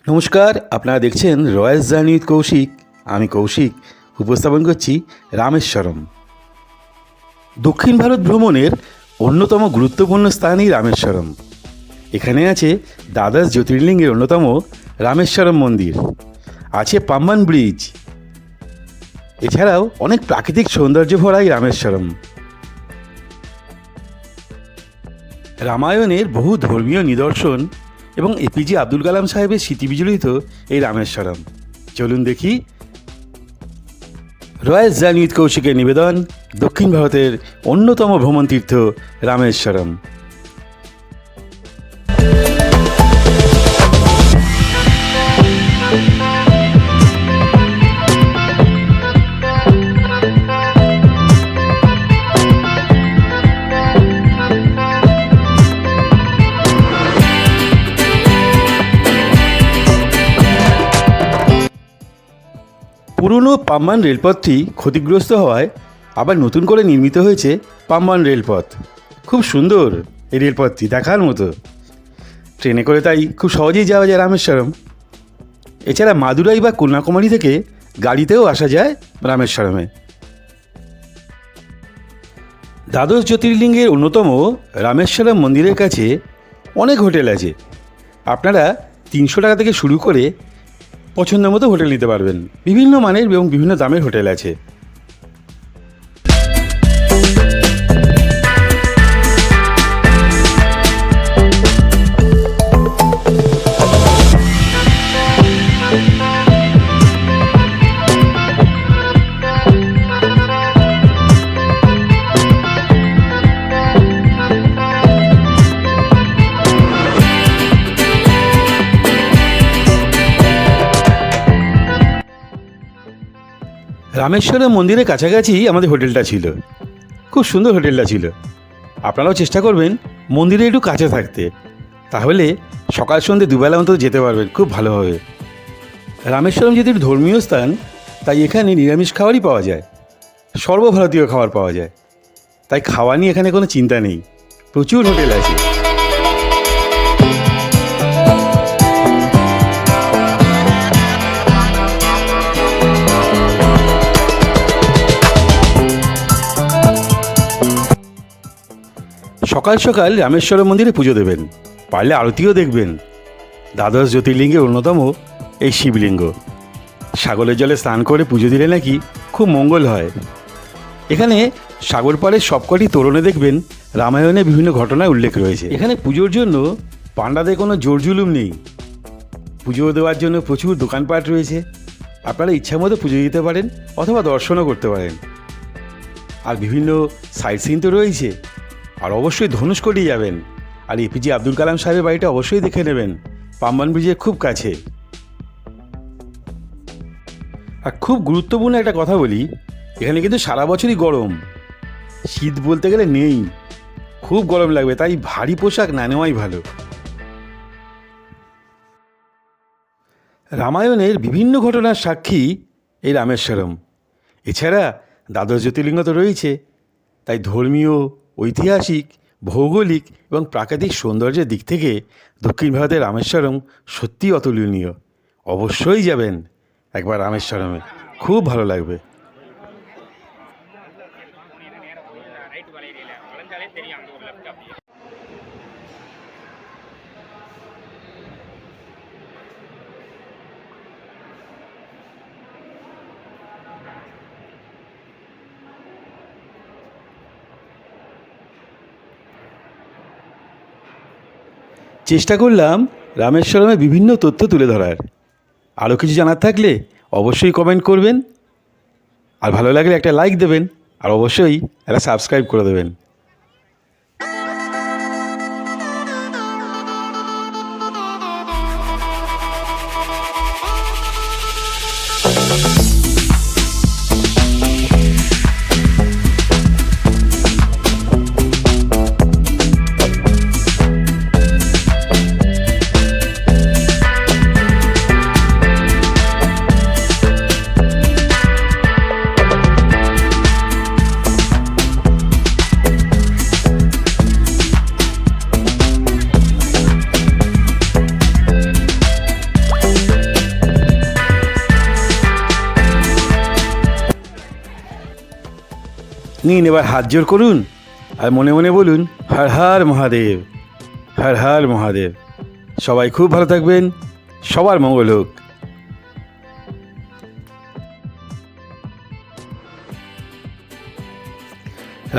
নমস্কার, আপনারা দেখছেন রয়্যাল জার্নি উইথ কৌশিক। আমি কৌশিক উপস্থাপন করছি রামেশ্বরম। দক্ষিণ ভারত ভ্রমণের অন্যতম গুরুত্বপূর্ণ স্থানই রামেশ্বরম। এখানে আছে দ্বাদশ জ্যোতির্লিঙ্গের অন্যতম রামেশ্বরম মন্দির, আছে পাম্বান ব্রিজ, এছাড়াও অনেক প্রাকৃতিক সৌন্দর্য ভরাই রামেশ্বরম। রামায়ণের বহু ধর্মীয় নিদর্শন এবং এপিজে আব্দুল কালাম সাহেবের স্মৃতি বিজড়িত এই রামেশ্বরম। চলুন দেখি। রয়্যাল জার্নি উইথ কৌশিকের নিবেদন, দক্ষিণ ভারতের অন্যতম ভ্রমণ তীর্থ রামেশ্বরম। পুরনো পাম্বান রেলপথটি ক্ষতিগ্রস্ত হওয়ায় আবার নতুন করে নির্মিত হয়েছে পাম্বান রেলপথ। খুব সুন্দর এই রেলপথটি, দেখার মতো। ট্রেনে করে তাই খুব সহজেই যাওয়া যায় রামেশ্বরম। এছাড়া মাদুরাই বা কন্যাকুমারী থেকে গাড়িতেও আসা যায় রামেশ্বরমে। দ্বাদশ জ্যোতির্লিঙ্গের অন্যতম রামেশ্বরম মন্দিরের কাছে অনেক হোটেল আছে। আপনারা 300 টাকা থেকে শুরু করে পছন্দ মতো হোটেল নিতে পারবেন। বিভিন্ন মানের এবং বিভিন্ন দামের হোটেল আছে। রামেশ্বরম মন্দিরের কাছাকাছি আমাদের হোটেলটা ছিল। খুব সুন্দর হোটেলটা ছিল। আপনারাও চেষ্টা করবেন মন্দিরে একটু কাছে থাকতে, তাহলে সকাল সন্ধ্যে দুবেলা অন্তত যেতে পারবেন খুব ভালোভাবে। রামেশ্বরম যেহেতু একটি ধর্মীয় স্থান, তাই এখানে নিরামিষ খাবারই পাওয়া যায়, সর্বভারতীয় খাবার পাওয়া যায়। তাই খাওয়া নিয়ে এখানে কোনো চিন্তা নেই, প্রচুর হোটেল আছে। সকাল সকাল রামেশ্বরম মন্দিরে পুজো দেবেন, পারলে আরতিও দেখবেন। দ্বাদশ জ্যোতির্লিঙ্গের অন্যতম এই শিবলিঙ্গ। সাগরের জলে স্নান করে পুজো দিলে নাকি খুব মঙ্গল হয়। এখানে সাগর পাড়ের সবকটি তোরণে দেখবেন রামায়ণের বিভিন্ন ঘটনায় উল্লেখ রয়েছে। এখানে পুজোর জন্য পাণ্ডাদের কোনো জোর জুলুম নেই। পুজো দেওয়ার জন্য প্রচুর দোকানপাট রয়েছে। আপনারা ইচ্ছা মতো পুজো দিতে পারেন অথবা দর্শনও করতে পারেন। আর বিভিন্ন সাইট সিন তো রয়েছে। আর অবশ্যই ধনুষকোটি যাবেন, আর এপিজে আব্দুল কালাম সাহেবের বাড়িটা অবশ্যই দেখে নেবেন, পাম্বান ব্রিজের খুব কাছে। আর খুব গুরুত্বপূর্ণ একটা কথা বলি, এখানে কিন্তু সারা বছরই গরম, শীত বলতে গেলে নেই। খুব গরম লাগবে, তাই ভারী পোশাক না নেওয়াই ভালো। রামায়ণের বিভিন্ন ঘটনার সাক্ষী এই রামেশ্বরম। এছাড়া দ্বাদশ জ্যোতির্লিঙ্গ তো রয়েছে, তাই ধর্মীয়, ঐতিহাসিক, ভৌগোলিক এবং প্রাকৃতিক সৌন্দর্যের দিক থেকে দক্ষিণ ভারতের রামেশ্বরম সত্যিই অতুলনীয়। অবশ্যই যাবেন একবার রামেশ্বরমে, খুব ভালো লাগবে। চেষ্টা করলাম রামেশ্বরমের বিভিন্ন তথ্য তুলে ধরার। আরও কিছু জানার থাকলে অবশ্যই কমেন্ট করবেন, আর ভালো লাগলে একটা লাইক দেবেন, আর অবশ্যই একটা সাবস্ক্রাইব করে দেবেন। নিন এবার হাত জোর করুন আর মনে মনে বলুন হর হর মহাদেব, হর হর মহাদেব। সবাই খুব ভালো থাকবেন, সবার মঙ্গল হোক।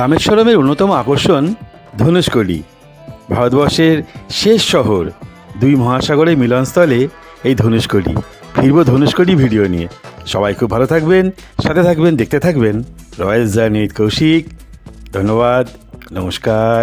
রামেশ্বরমের অন্যতম আকর্ষণ ধনুষকোটি। ভারতবর্ষের শেষ শহর, দুই মহাসাগরের মিলনস্থলে এই ধনুষকোটি। ফিরব ধনুষকোটি ভিডিও নিয়ে। সবাই খুব ভালো থাকবেন, সাথে থাকবেন, দেখতে থাকবেন রয়্যাল জার্নি উইথ কৌশিক। ধন্যবাদ, নমস্কার।